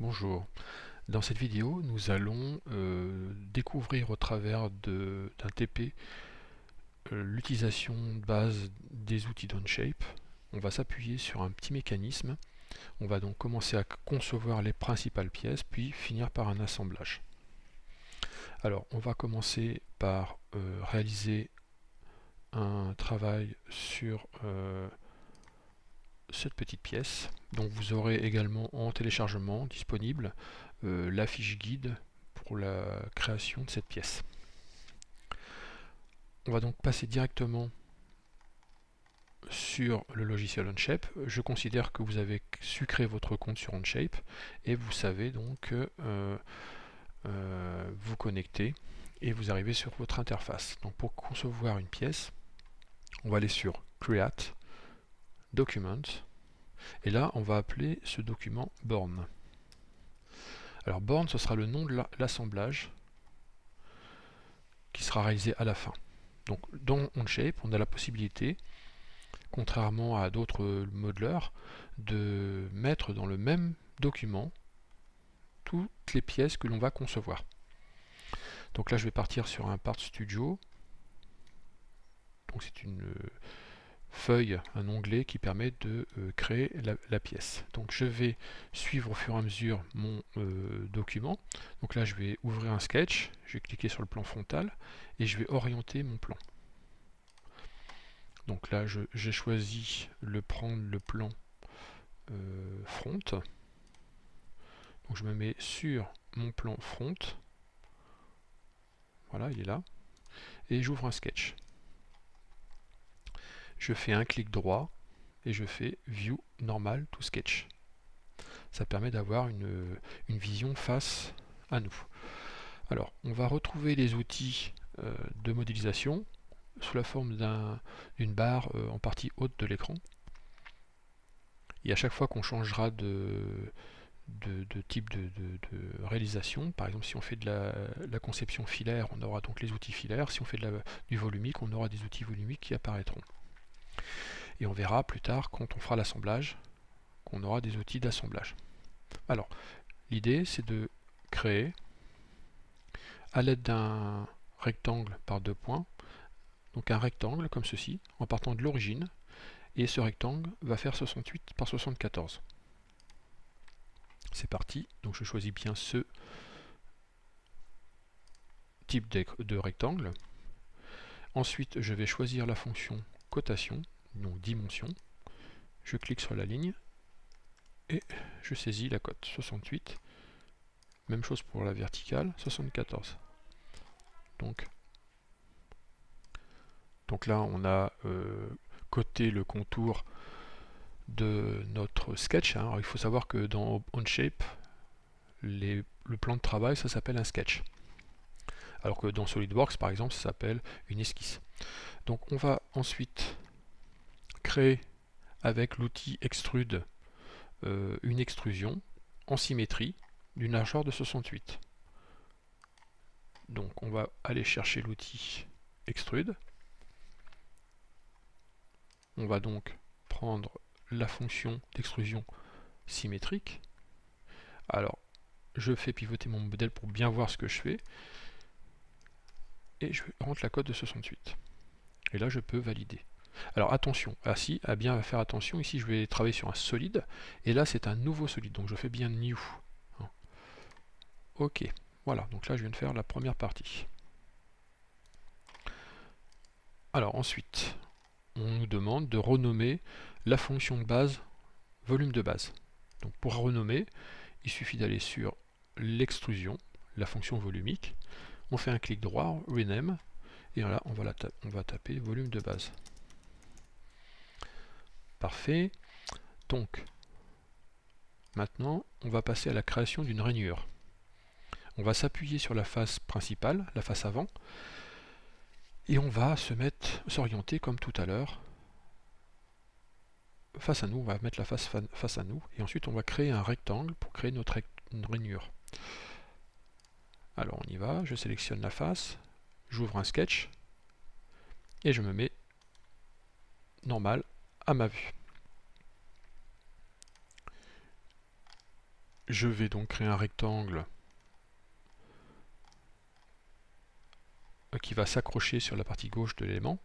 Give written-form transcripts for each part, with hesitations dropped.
Bonjour. Dans cette vidéo, nous allons découvrir au travers d'un TP l'utilisation de base des outils d'Onshape. On va s'appuyer sur un petit mécanisme. On va donc commencer à concevoir les principales pièces, puis finir par un assemblage. Alors, on va commencer par réaliser un travail sur cette petite pièce. Donc vous aurez également en téléchargement disponible la fiche guide pour la création de cette pièce. On va donc passer directement sur le logiciel Onshape. Je considère que vous avez su créer votre compte sur Onshape et vous savez donc vous connecter et vous arrivez sur votre interface. Donc pour concevoir une pièce, on va aller sur Create, Document, et là on va appeler ce document Born. Alors Born, ce sera le nom de l'assemblage qui sera réalisé à la fin. Donc dans Onshape, on a la possibilité, contrairement à d'autres modeleurs, de mettre dans le même document toutes les pièces que l'on va concevoir. Donc là je vais partir sur un Part Studio. Donc c'est une feuille, un onglet qui permet de créer la pièce. Donc je vais suivre au fur et à mesure mon document. Donc là je vais ouvrir un sketch, je vais cliquer sur le plan frontal et je vais orienter mon plan. Donc là j'ai choisi prendre le plan front. Donc je me mets sur mon plan front. Voilà, il est là. Et j'ouvre un sketch. Je fais un clic droit et je fais View Normal to Sketch. Ça permet d'avoir une vision face à nous. Alors, on va retrouver les outils de modélisation sous la forme d'une barre en partie haute de l'écran. Et à chaque fois qu'on changera de type de réalisation, par exemple si on fait de la conception filaire, on aura donc les outils filaires. Si on fait du volumique, on aura des outils volumiques qui apparaîtront. Et on verra plus tard, quand on fera l'assemblage, qu'on aura des outils d'assemblage. Alors, l'idée c'est de créer, à l'aide d'un rectangle par deux points, donc un rectangle comme ceci, en partant de l'origine, et ce rectangle va faire 68 par 74. C'est parti, donc je choisis bien ce type de rectangle. Ensuite, je vais choisir la fonction cotation, donc dimension. Je clique sur la ligne et je saisis la cote 68. Même chose pour la verticale, 74. Donc là, on a coté le contour de notre sketch. Alors, il faut savoir que dans Onshape, le plan de travail, ça s'appelle un sketch. Alors que dans SolidWorks, par exemple, ça s'appelle une esquisse. Donc on va ensuite créer avec l'outil Extrude une extrusion en symétrie d'une largeur de 68. Donc on va aller chercher l'outil Extrude. On va donc prendre la fonction d'extrusion symétrique. Alors je fais pivoter mon modèle pour bien voir ce que je fais. Et je rentre la cote de 68. Et là je peux valider. Alors attention, à bien faire attention, ici je vais travailler sur un solide, et là c'est un nouveau solide, donc je fais bien new. Ok, voilà, donc là je viens de faire la première partie. Alors ensuite, on nous demande de renommer la fonction de base volume de base. Donc pour renommer, il suffit d'aller sur l'extrusion, la fonction volumique, on fait un clic droit, rename, et là on va taper volume de base. Parfait. Donc, maintenant, on va passer à la création d'une rainure. On va s'appuyer sur la face principale, la face avant, et on va s'orienter comme tout à l'heure. Face à nous, on va mettre la face à nous, et ensuite on va créer un rectangle pour créer une rainure. Alors on y va, je sélectionne la face, j'ouvre un sketch, et je me mets normal à ma vue. Je vais donc créer un rectangle qui va s'accrocher sur la partie gauche de l'élément.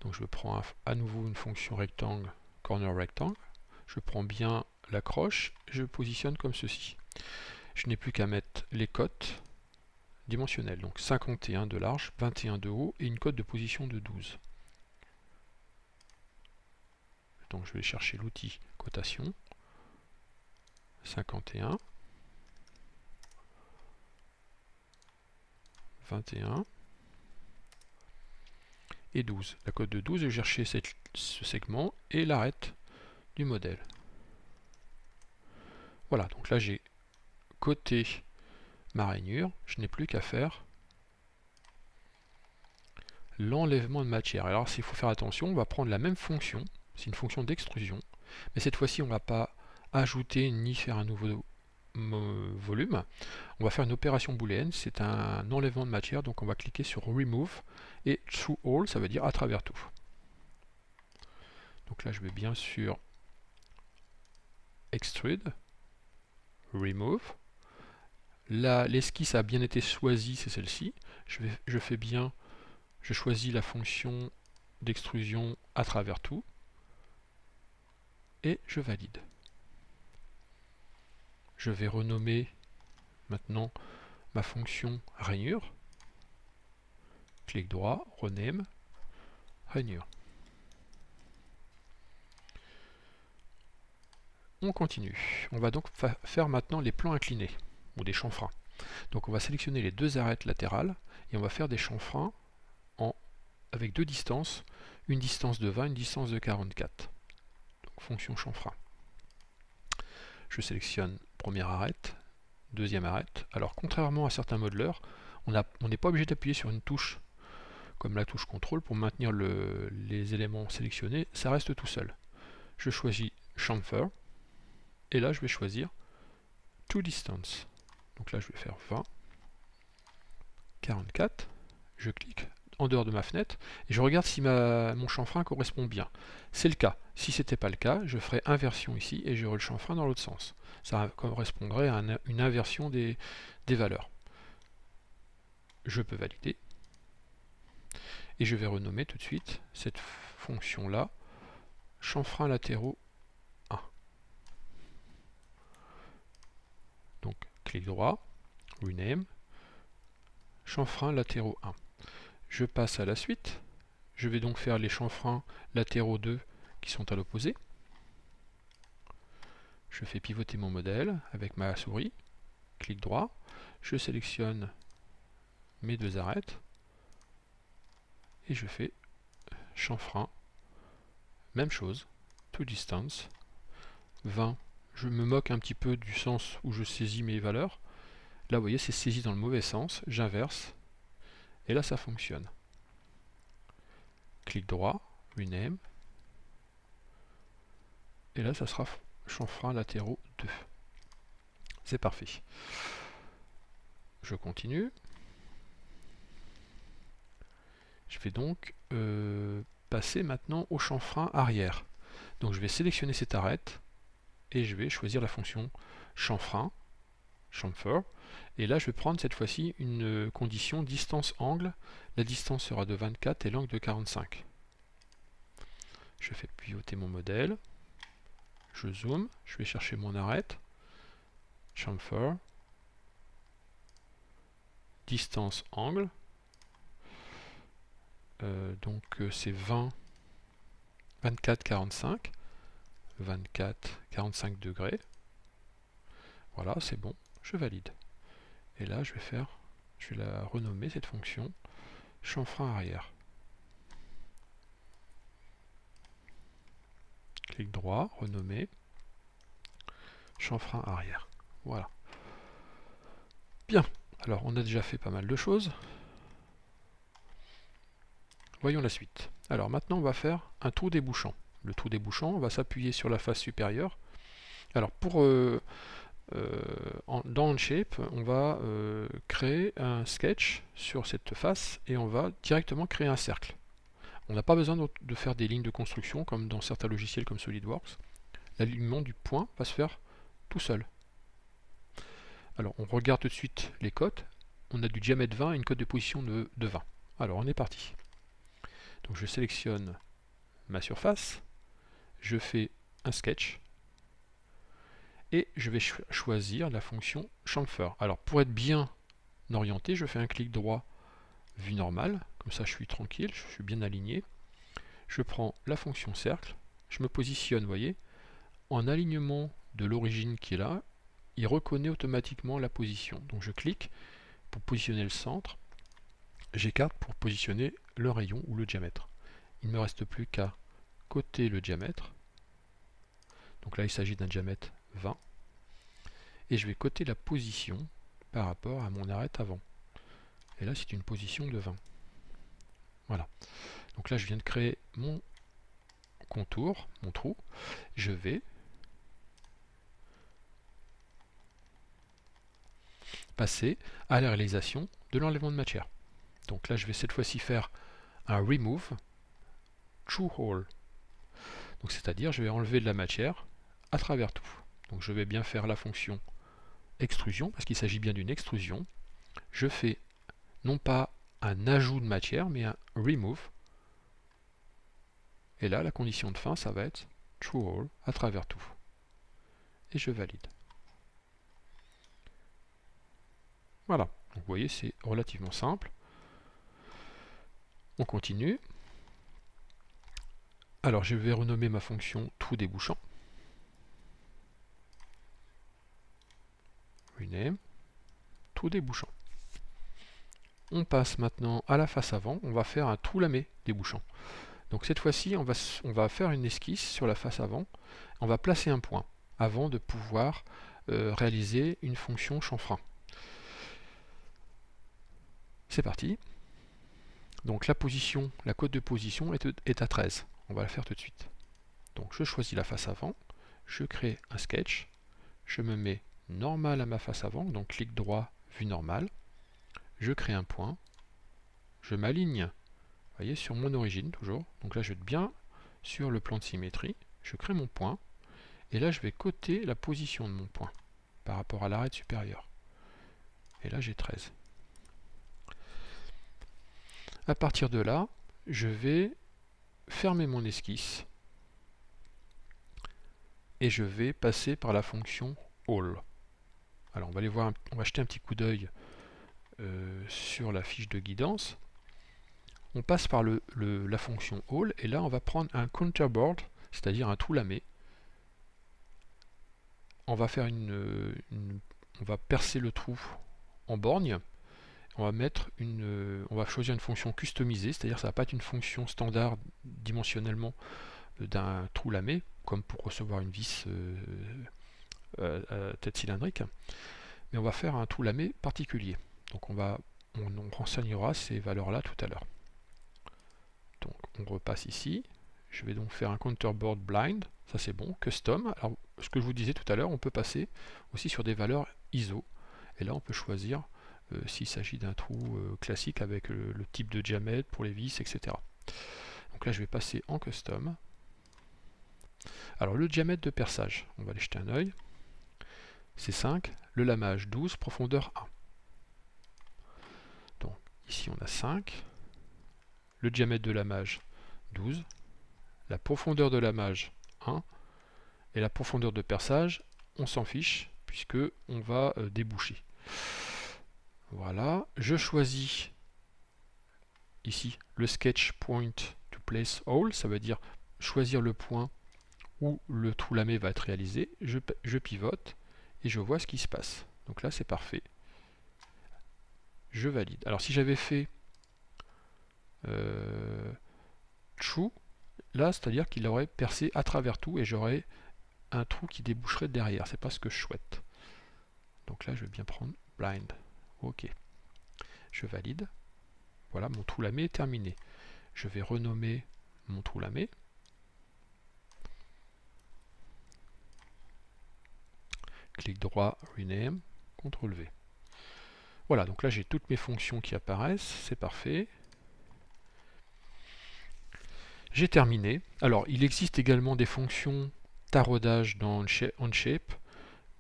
Donc je prends à nouveau une fonction rectangle, corner rectangle. Je prends bien l'accroche et je positionne comme ceci. Je n'ai plus qu'à mettre les cotes dimensionnelles, donc 51 de large, 21 de haut et une cote de position de 12. Donc je vais chercher l'outil cotation, 51, 21 et 12. La cote de 12, je vais chercher ce segment et l'arête du modèle. Voilà, donc là j'ai coté ma rainure, je n'ai plus qu'à faire l'enlèvement de matière. Alors il faut faire attention, on va prendre la même fonction, c'est une fonction d'extrusion, mais cette fois-ci on ne va pas ajouter ni faire un nouveau volume, on va faire une opération booléenne, c'est un enlèvement de matière, donc on va cliquer sur Remove, et Through All, ça veut dire à travers tout. Donc là je vais bien sûr Extrude, Remove. L'esquisse a bien été choisie, c'est celle-ci. Je choisis la fonction d'extrusion à travers tout et je valide. Je vais renommer maintenant ma fonction rainure. Clic droit, rename, rainure. On continue. On va donc faire maintenant les plans inclinés ou des chanfreins. Donc on va sélectionner les deux arêtes latérales et on va faire des chanfreins avec deux distances, une distance de 20, une distance de 44. Donc fonction chanfrein. Je sélectionne première arête, deuxième arête. Alors contrairement à certains modeleurs, on n'est pas obligé d'appuyer sur une touche comme la touche contrôle pour maintenir les éléments sélectionnés, ça reste tout seul. Je choisis chamfer et là je vais choisir to distance. Donc là je vais faire 20, 44, je clique en dehors de ma fenêtre et je regarde si mon chanfrein correspond bien. C'est le cas. Si ce n'était pas le cas, je ferai inversion ici et j'aurai le chanfrein dans l'autre sens. Ça correspondrait à une inversion des valeurs. Je peux valider et je vais renommer tout de suite cette fonction là chanfrein latéraux 1. Donc clic droit, rename, chanfrein latéraux 1. Je passe à la suite. Je vais donc faire les chanfreins latéraux 2 qui sont à l'opposé. Je fais pivoter mon modèle avec ma souris. Clic droit. Je sélectionne mes deux arêtes. Et je fais chanfrein. Même chose. To distance. 20. Je me moque un petit peu du sens où je saisis mes valeurs. Là, vous voyez, c'est saisi dans le mauvais sens. J'inverse. Et là, ça fonctionne. Clic droit, rename. Et là, ça sera chanfrein latéraux 2. C'est parfait. Je continue. Je vais donc passer maintenant au chanfrein arrière. Donc je vais sélectionner cette arête et je vais choisir la fonction chanfrein, chamfer. Et là, je vais prendre cette fois-ci une condition distance-angle. La distance sera de 24 et l'angle de 45. Je fais pivoter mon modèle. Je zoome. Je vais chercher mon arête. Chamfer. Distance-angle. Donc c'est 20, 24, 45. 24, 45 degrés. Voilà, c'est bon. Je valide. Et là, je vais la renommer cette fonction chanfrein arrière. Clic droit, renommer chanfrein arrière. Voilà. Bien. Alors, on a déjà fait pas mal de choses. Voyons la suite. Alors maintenant, on va faire un trou débouchant. Le trou débouchant, on va s'appuyer sur la face supérieure. Alors dans Onshape, on va créer un sketch sur cette face et on va directement créer un cercle. On n'a pas besoin de faire des lignes de construction comme dans certains logiciels comme SolidWorks. L'alignement du point va se faire tout seul. Alors on regarde tout de suite les cotes. On a du diamètre 20 et une cote de position de 20. Alors on est parti. Donc je sélectionne ma surface, je fais un sketch et je vais choisir la fonction chamfer. Alors pour être bien orienté, je fais un clic droit, vue normale, comme ça je suis tranquille, je suis bien aligné. Je prends la fonction cercle, je me positionne, vous voyez, en alignement de l'origine qui est là, il reconnaît automatiquement la position. Donc je clique pour positionner le centre, j'écarte pour positionner le rayon ou le diamètre. Il ne me reste plus qu'à coter le diamètre. Donc là il s'agit d'un diamètre 20. Et je vais coter la position par rapport à mon arête avant. Et là c'est une position de 20. Voilà. Donc là je viens de créer mon contour, mon trou. Je vais passer à la réalisation de l'enlèvement de matière. Donc là je vais cette fois-ci faire un remove through hole. Donc c'est-à-dire je vais enlever de la matière à travers tout. Donc je vais bien faire la fonction extrusion parce qu'il s'agit bien d'une extrusion. Je fais non pas un ajout de matière mais un remove. Et là la condition de fin ça va être through hole à travers tout. Et je valide. Voilà. Donc vous voyez c'est relativement simple. On continue. Alors je vais renommer ma fonction trou débouchant. Rename, trou débouchant. On passe maintenant à la face avant, on va faire un trou lamé débouchant. Donc cette fois-ci, on va faire une esquisse sur la face avant, on va placer un point avant de pouvoir réaliser une fonction chanfrein. C'est parti. Donc la position, la cote de position est à 13. On va la faire tout de suite. Donc je choisis la face avant, je crée un sketch, je me mets normal à ma face avant, donc clic droit, vue normale, je crée un point, je m'aligne, vous voyez, sur mon origine toujours, donc là je vais être bien sur le plan de symétrie, je crée mon point, et là je vais coter la position de mon point par rapport à l'arête supérieure. Et là j'ai 13. À partir de là, je vais fermer mon esquisse et je vais passer par la fonction all. Alors on va aller voir, on va jeter un petit coup d'œil sur la fiche de guidance. On passe par la fonction all et là on va prendre un counterboard, c'est-à-dire un trou lamé. On va faire on va percer le trou en borgne. On va choisir une fonction customisée, c'est-à-dire ça va pas être une fonction standard dimensionnellement d'un trou lamé, comme pour recevoir une vis à tête cylindrique, mais on va faire un trou lamé particulier. Donc on renseignera ces valeurs-là tout à l'heure. Donc on repasse ici. Je vais donc faire un counterboard blind, ça c'est bon, custom. Alors ce que je vous disais tout à l'heure, on peut passer aussi sur des valeurs ISO, et là on peut choisir s'il s'agit d'un trou classique avec le type de diamètre pour les vis, etc. Donc là je vais passer en custom. Alors le diamètre de perçage, on va aller jeter un œil, c'est 5, le lamage 12, profondeur 1. Donc ici on a 5, le diamètre de lamage 12, la profondeur de lamage 1, et la profondeur de perçage, on s'en fiche, puisque on va déboucher. Voilà, je choisis ici le sketch point to place hole, ça veut dire choisir le point où le trou lamé va être réalisé, je pivote et je vois ce qui se passe. Donc là c'est parfait. Je valide. Alors si j'avais fait true, là c'est-à-dire qu'il aurait percé à travers tout et j'aurais un trou qui déboucherait derrière. C'est pas ce que je souhaite. Donc là je vais bien prendre blind. Ok. Je valide. Voilà, mon trou lamé est terminé. Je vais renommer mon trou lamé. Clic droit, rename, CTRL V. Voilà, donc là j'ai toutes mes fonctions qui apparaissent, c'est parfait. J'ai terminé. Alors il existe également des fonctions taraudage dans Onshape,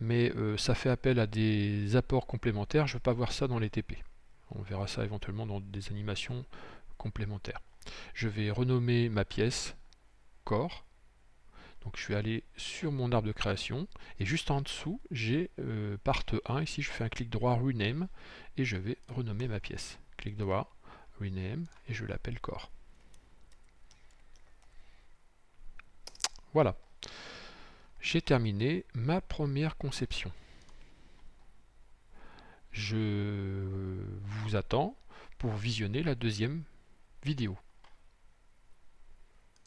mais ça fait appel à des apports complémentaires. Je ne veux pas voir ça dans les TP. On verra ça éventuellement dans des animations complémentaires. Je vais renommer ma pièce corps. Donc je vais aller sur mon arbre de création et juste en dessous j'ai part 1. Ici je fais un clic droit rename et je vais renommer ma pièce. Clic droit, rename et je l'appelle corps. Voilà. J'ai terminé ma première conception. Je vous attends pour visionner la deuxième vidéo.